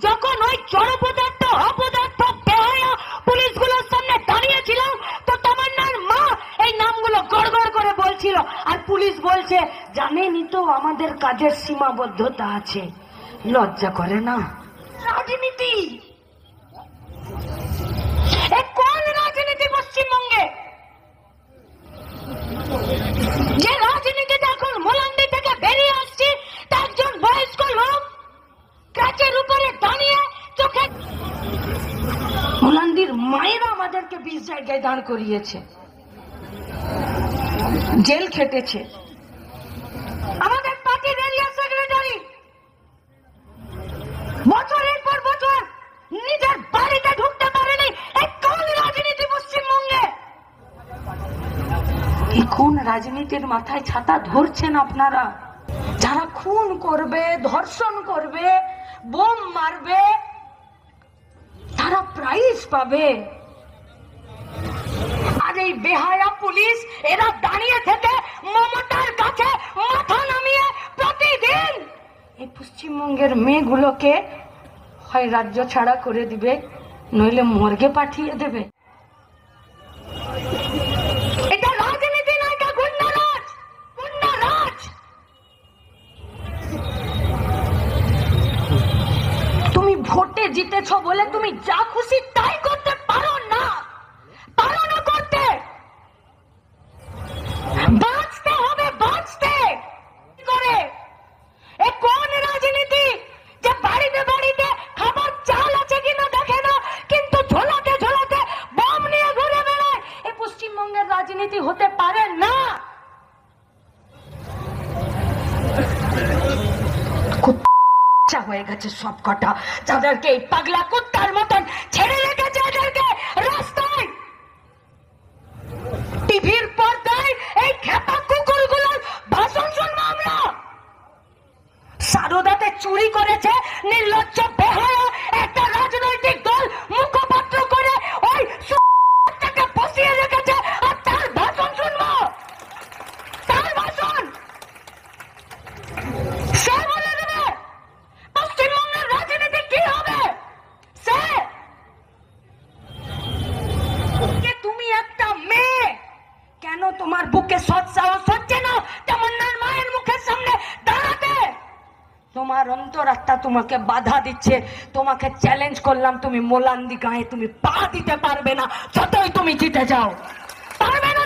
যখন ওই জড়পদার্থ অপদার্থ বেহায়া পুলিশগুলোর সামনে দাঁড়িয়েছিল, তো তামান্নার মা এই নামগুলো গড়গড় করে বলছিল, আর পুলিশ বলছে জানেনই তো আমাদের কাজের সীমাবদ্ধতা আছে। লজ্জা করে না? রাজনীতি, কোন রাজনীতি পশ্চিমবঙ্গে? যে রাজনীতিতে এখন মোলান্দি থেকে বেরিয়ে আসছে, তা একজন বয়স্ক লোক কাচের উপরে দাঁড়িয়ে চোখে। মোলান্দির মায়েরা আমাদেরকে 20 জায়গায় দাঁড় করিয়েছে, জেল খেটেছে। আমাদের পার্টির এরিয়া সেক্রেটারি বছরের পর বছর নিজের বাড়িতে ঢুকতে পারেনি। কোন রাজনীতি পশ্চিমবঙ্গে? কোন রাজনীতির মাথায় ছাতা ধরছেন আপনারা? যারা খুন করবে, ধর্ষণ করবে, বোম মারবে, তারা প্রাইজ পাবে। আর এই বেহায়া পুলিশ এরা দাঁড়িয়ে থেকে মমতার কাছে মাথা নামিয়ে প্রতিদিন এই পশ্চিমবঙ্গের মেয়েগুলোকে হয় রাজ্য ছাড়া করে দিবে, নইলে মর্গে পাঠিয়ে দেবে। এটা রাজনীতি নয়, এটা গুন্ডারাজ, গুন্ডারাজ। তুমি ভোটে জিতেছ বলে তুমি যা খুশি তাই করতে পারো না, পারো না করতে। বাঁচতে হবে, বাঁচতে করে। এ কোন রাজনীতি যে বাড়িতে বাড়িতে খাবার চাল আছে কিনা দেখে না, কিন্তু ঝোলাতে ঝোলাতে বম নিয়ে ঘুরে বেড়ায়? এই পশ্চিমবঙ্গের রাজনীতি হতে পারে না। হয়ে গেছে সব কটা, যাদেরকে এই পাগলা কুত্তার মতন ছেড়ে রেখেছে, এদেরকে রাস্তায় টিভির পর্দায় এই খেপা কুকুরগুলোর ভাষণ শুনবো আমরা। সারদাতে চুরি করেছে নির্লজ্জ বেহায়া একটা রাজনৈতিক দল মুখপাত্র করে ওই তাকে বসিয়ে রেখেছে, আর তার ভাষণ শুনবো, তার ভাষণ। সে বলে দেবে পশ্চিমবঙ্গের রাজনীতি কি হবে। সে তুমি একটা মেয়ে, কেন তোমার বুকে সৎ সাহস হচ্ছে না তামান্নার মায়ের মুখের সামনে দাঁড়াতে? তোমার অন্তরাত্মা তোমাকে বাধা দিচ্ছে। তোমাকে চ্যালেঞ্জ করলাম, তুমি মোলান্দি গায়ে তুমি পা দিতে পারবে না, যতই তুমি জিতে যাও, পারবে না।